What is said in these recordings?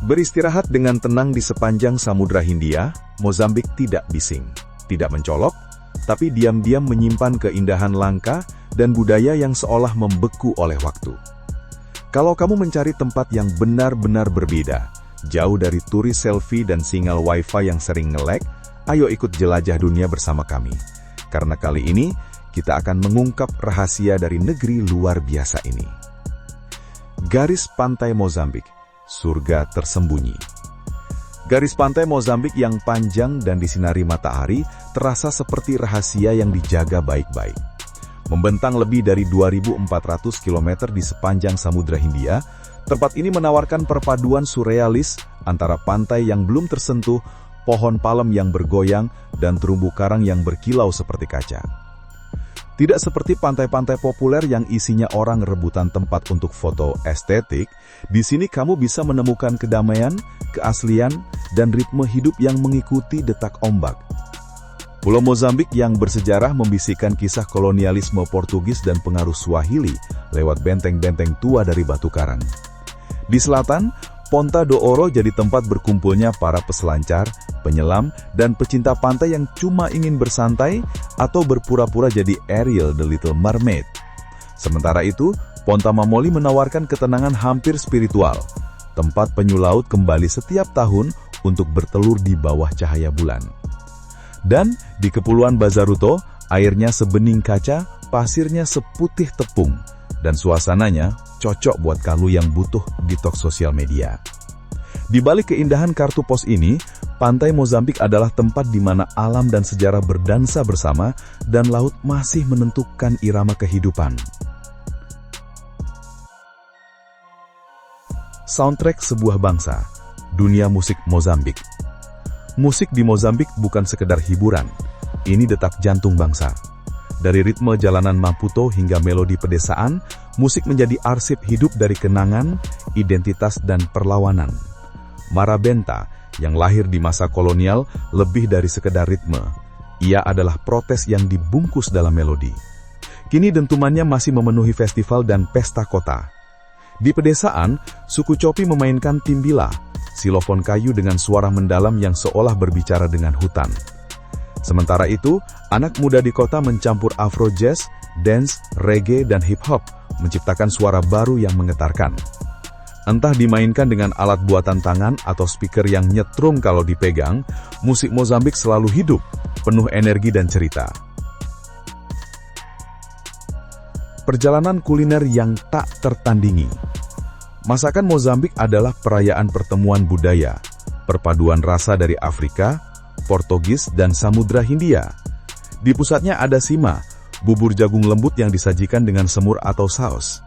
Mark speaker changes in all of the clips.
Speaker 1: Beristirahat dengan tenang di sepanjang Samudra Hindia, Mozambik tidak bising, tidak mencolok, tapi diam-diam menyimpan keindahan langka dan budaya yang seolah membeku oleh waktu. Kalau kamu mencari tempat yang benar-benar berbeda, jauh dari turis selfie dan sinyal wifi yang sering nge-lag, ayo ikut jelajah dunia bersama kami. Karena kali ini, kita akan mengungkap rahasia dari negeri luar biasa ini. Garis Pantai Mozambik, surga tersembunyi. Garis pantai Mozambik yang panjang dan disinari matahari terasa seperti rahasia yang dijaga baik-baik. Membentang lebih dari 2.400 km di sepanjang Samudra Hindia, tempat ini menawarkan perpaduan surrealis antara pantai yang belum tersentuh, pohon palem yang bergoyang, dan terumbu karang yang berkilau seperti kaca. Tidak seperti pantai-pantai populer yang isinya orang rebutan tempat untuk foto estetik, di sini kamu bisa menemukan kedamaian, keaslian, dan ritme hidup yang mengikuti detak ombak. Pulau Mozambik yang bersejarah membisikkan kisah kolonialisme Portugis dan pengaruh Swahili lewat benteng-benteng tua dari batu karang. Di selatan, Ponta do Ouro jadi tempat berkumpulnya para peselancar, penyelam, dan pecinta pantai yang cuma ingin bersantai atau berpura-pura jadi Ariel the Little Mermaid. Sementara itu, Ponta Mamoli menawarkan ketenangan hampir spiritual. Tempat penyu laut kembali setiap tahun untuk bertelur di bawah cahaya bulan. Dan di Kepulauan Bazaruto, airnya sebening kaca, pasirnya seputih tepung, dan suasananya cocok buat kalu yang butuh detox sosial media. Di balik keindahan kartu pos ini, pantai Mozambik adalah tempat di mana alam dan sejarah berdansa bersama dan laut masih menentukan irama kehidupan. Soundtrack sebuah bangsa, dunia musik Mozambik. Musik di Mozambik bukan sekedar hiburan, ini detak jantung bangsa. Dari ritme jalanan Maputo hingga melodi pedesaan, musik menjadi arsip hidup dari kenangan, identitas, dan perlawanan. Marabenta, yang lahir di masa kolonial, lebih dari sekedar ritme. Ia adalah protes yang dibungkus dalam melodi. Kini dentumannya masih memenuhi festival dan pesta kota. Di pedesaan, suku Chopi memainkan timbila, silofon kayu dengan suara mendalam yang seolah berbicara dengan hutan. Sementara itu, anak muda di kota mencampur afro jazz, dance, reggae, dan hip-hop, menciptakan suara baru yang menggetarkan. Entah dimainkan dengan alat buatan tangan atau speaker yang nyetrum kalau dipegang, musik Mozambik selalu hidup, penuh energi dan cerita. Perjalanan kuliner yang tak tertandingi. Masakan Mozambik adalah perayaan pertemuan budaya, perpaduan rasa dari Afrika, Portugis, dan Samudra Hindia. Di pusatnya ada sima, bubur jagung lembut yang disajikan dengan semur atau saus.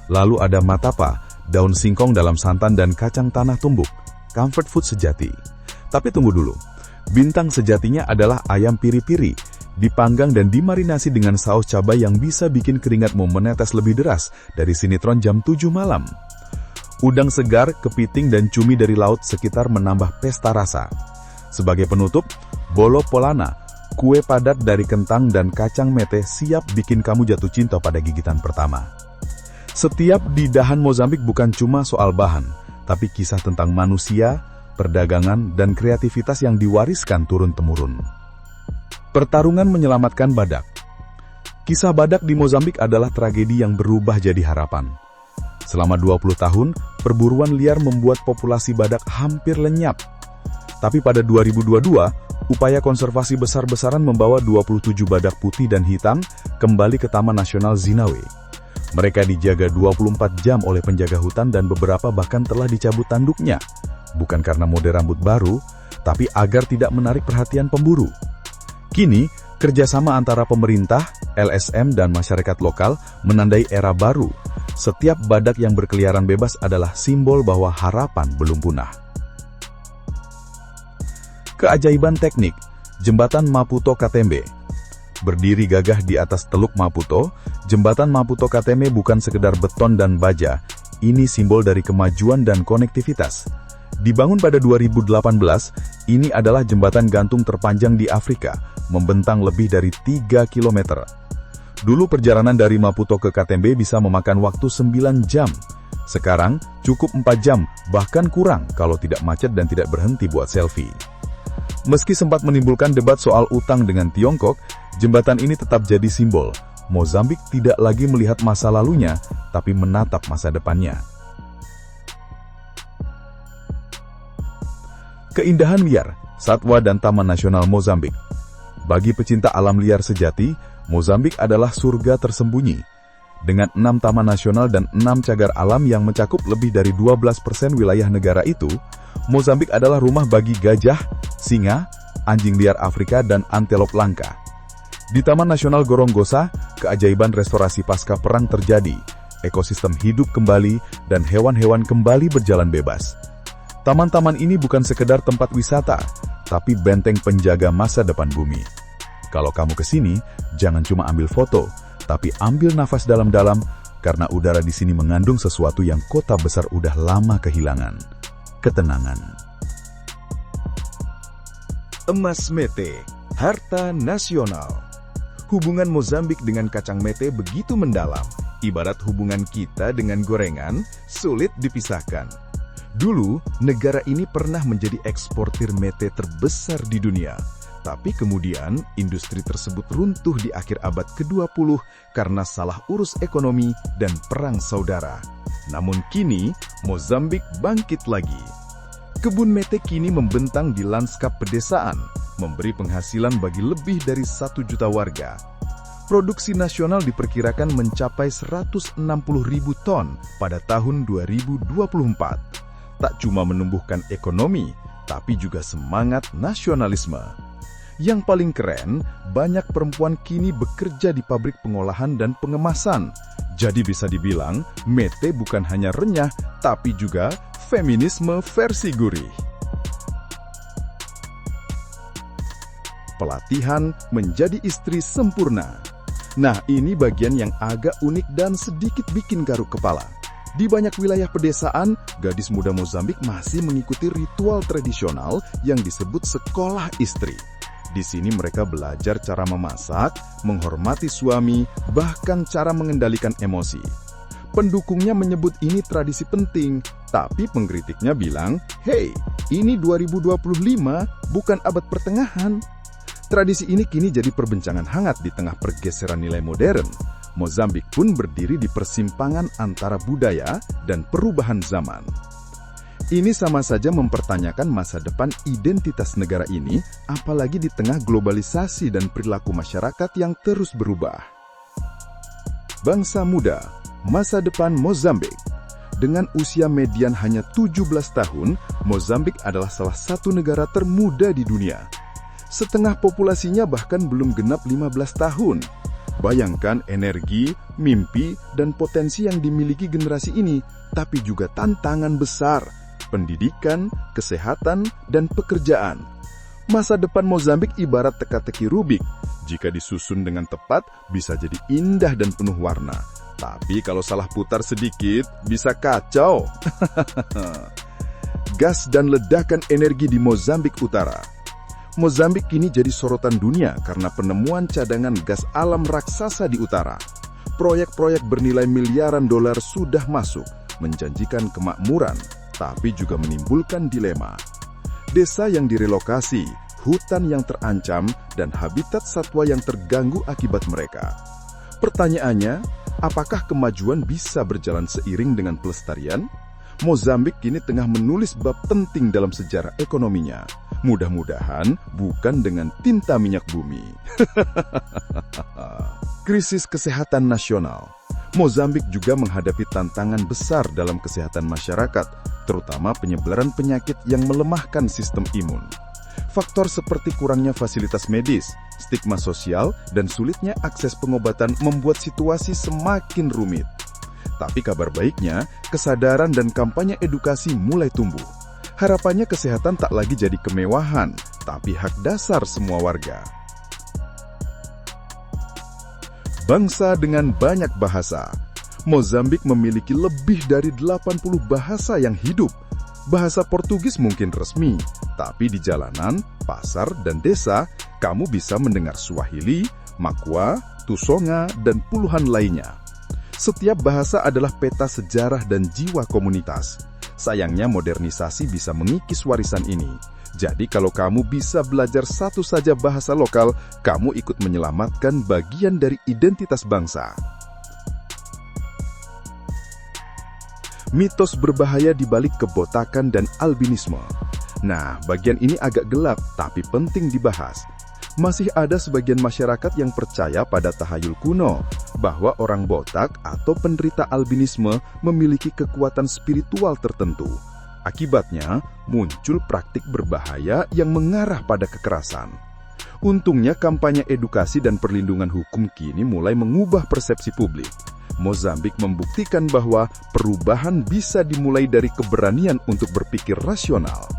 Speaker 1: Lalu ada matapa, daun singkong dalam santan dan kacang tanah tumbuk, comfort food sejati. Tapi tunggu dulu, bintang sejatinya adalah ayam piri-piri, dipanggang dan dimarinasi dengan saus cabai yang bisa bikin keringatmu menetes lebih deras dari sinetron jam 7 malam. Udang segar, kepiting, dan cumi dari laut sekitar menambah pesta rasa. Sebagai penutup, bolo polana, kue padat dari kentang dan kacang mete siap bikin kamu jatuh cinta pada gigitan pertama. Setiap didahan Mozambik bukan cuma soal bahan, tapi kisah tentang manusia, perdagangan, dan kreativitas yang diwariskan turun-temurun. Pertarungan menyelamatkan badak. Kisah badak di Mozambik adalah tragedi yang berubah jadi harapan. Selama 20 tahun, perburuan liar membuat populasi badak hampir lenyap. Tapi pada 2022, upaya konservasi besar-besaran membawa 27 badak putih dan hitam kembali ke Taman Nasional Zinawe. Mereka dijaga 24 jam oleh penjaga hutan dan beberapa bahkan telah dicabut tanduknya. Bukan karena mode rambut baru, tapi agar tidak menarik perhatian pemburu. Kini, kerjasama antara pemerintah, LSM, dan masyarakat lokal menandai era baru. Setiap badak yang berkeliaran bebas adalah simbol bahwa harapan belum punah. Keajaiban teknik, Jembatan Maputo Katembe. Berdiri gagah di atas Teluk Maputo, Jembatan Maputo Katembe bukan sekedar beton dan baja, ini simbol dari kemajuan dan konektivitas. Dibangun pada 2018, ini adalah jembatan gantung terpanjang di Afrika, membentang lebih dari 3 km. Dulu perjalanan dari Maputo ke Katembe bisa memakan waktu 9 jam. Sekarang cukup 4 jam, bahkan kurang kalau tidak macet dan tidak berhenti buat selfie. Meski sempat menimbulkan debat soal utang dengan Tiongkok, jembatan ini tetap jadi simbol. Mozambik tidak lagi melihat masa lalunya, tapi menatap masa depannya. Keindahan liar, satwa dan Taman Nasional Mozambik. Bagi pecinta alam liar sejati, Mozambik adalah surga tersembunyi. Dengan 6 taman nasional dan 6 cagar alam yang mencakup lebih dari 12% wilayah negara itu, Mozambik adalah rumah bagi gajah, singa, anjing liar Afrika, dan antelop langka. Di Taman Nasional Gorongosa, keajaiban restorasi pasca perang terjadi, ekosistem hidup kembali, dan hewan-hewan kembali berjalan bebas. Taman-taman ini bukan sekedar tempat wisata, tapi benteng penjaga masa depan bumi. Kalau kamu ke sini, jangan cuma ambil foto, tapi ambil nafas dalam-dalam, karena udara di sini mengandung sesuatu yang kota besar udah lama kehilangan. Ketenangan.
Speaker 2: Emas mete, harta nasional. Hubungan Mozambik dengan kacang mete begitu mendalam, ibarat hubungan kita dengan gorengan, sulit dipisahkan. Dulu, negara ini pernah menjadi eksportir mete terbesar di dunia. Tapi kemudian, industri tersebut runtuh di akhir abad ke-20 karena salah urus ekonomi dan perang saudara. Namun kini, Mozambik bangkit lagi. Kebun mete kini membentang di lanskap pedesaan, memberi penghasilan bagi lebih dari 1 juta warga. Produksi nasional diperkirakan mencapai 160.000 ton pada tahun 2024. Tak cuma menumbuhkan ekonomi, tapi juga semangat nasionalisme. Yang paling keren, banyak perempuan kini bekerja di pabrik pengolahan dan pengemasan. Jadi bisa dibilang, mete bukan hanya renyah, tapi juga feminisme versi gurih. Pelatihan menjadi istri sempurna. Nah, ini bagian yang agak unik dan sedikit bikin garuk kepala. Di banyak wilayah pedesaan, gadis muda Mozambik masih mengikuti ritual tradisional yang disebut sekolah istri. Di sini mereka belajar cara memasak, menghormati suami, bahkan cara mengendalikan emosi. Pendukungnya menyebut ini tradisi penting, tapi pengkritiknya bilang, "Hey, ini 2025, bukan abad pertengahan." Tradisi ini kini jadi perbincangan hangat di tengah pergeseran nilai modern. Mozambik pun berdiri di persimpangan antara budaya dan perubahan zaman. Ini sama saja mempertanyakan masa depan identitas negara ini, apalagi di tengah globalisasi dan perilaku masyarakat yang terus berubah. Bangsa muda, masa depan Mozambik. Dengan usia median hanya 17 tahun, Mozambik adalah salah satu negara termuda di dunia. Setengah populasinya bahkan belum genap 15 tahun. Bayangkan energi, mimpi, dan potensi yang dimiliki generasi ini, tapi juga tantangan besar. Pendidikan, kesehatan, dan pekerjaan. Masa depan Mozambik ibarat teka-teki Rubik. Jika disusun dengan tepat, bisa jadi indah dan penuh warna. Tapi kalau salah putar sedikit, bisa kacau. Gas dan ledakan energi di Mozambik Utara. Mozambik kini jadi sorotan dunia karena penemuan cadangan gas alam raksasa di utara. Proyek-proyek bernilai miliaran dolar sudah masuk, menjanjikan kemakmuran, tapi juga menimbulkan dilema. Desa yang direlokasi, hutan yang terancam, dan habitat satwa yang terganggu akibat mereka. Pertanyaannya, apakah kemajuan bisa berjalan seiring dengan pelestarian? Mozambik kini tengah menulis bab penting dalam sejarah ekonominya. Mudah-mudahan bukan dengan tinta minyak bumi. Krisis kesehatan nasional. Mozambik juga menghadapi tantangan besar dalam kesehatan masyarakat, terutama penyebaran penyakit yang melemahkan sistem imun. Faktor seperti kurangnya fasilitas medis, stigma sosial, dan sulitnya akses pengobatan membuat situasi semakin rumit. Tapi kabar baiknya, kesadaran dan kampanye edukasi mulai tumbuh. Harapannya kesehatan tak lagi jadi kemewahan, tapi hak dasar semua warga. Bangsa dengan banyak bahasa. Mozambik memiliki lebih dari 80 bahasa yang hidup. Bahasa Portugis mungkin resmi, tapi di jalanan, pasar, dan desa, kamu bisa mendengar Swahili, Makua, Tusonga, dan puluhan lainnya. Setiap bahasa adalah peta sejarah dan jiwa komunitas. Sayangnya modernisasi bisa mengikis warisan ini. Jadi kalau kamu bisa belajar satu saja bahasa lokal, kamu ikut menyelamatkan bagian dari identitas bangsa. Mitos berbahaya di balik kebotakan dan albinisme. Nah, bagian ini agak gelap tapi penting dibahas. Masih ada sebagian masyarakat yang percaya pada tahayul kuno, bahwa orang botak atau penderita albinisme memiliki kekuatan spiritual tertentu. Akibatnya, muncul praktik berbahaya yang mengarah pada kekerasan. Untungnya kampanye edukasi dan perlindungan hukum kini mulai mengubah persepsi publik. Mozambik membuktikan bahwa perubahan bisa dimulai dari keberanian untuk berpikir rasional.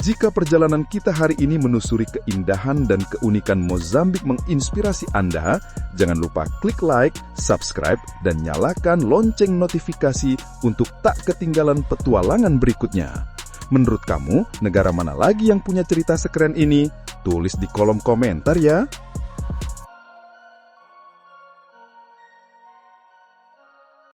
Speaker 2: Jika perjalanan kita hari ini menusuri keindahan dan keunikan Mozambik menginspirasi Anda, jangan lupa klik like, subscribe, dan nyalakan lonceng notifikasi untuk tak ketinggalan petualangan berikutnya. Menurut kamu, negara mana lagi yang punya cerita sekeren ini? Tulis di kolom komentar ya!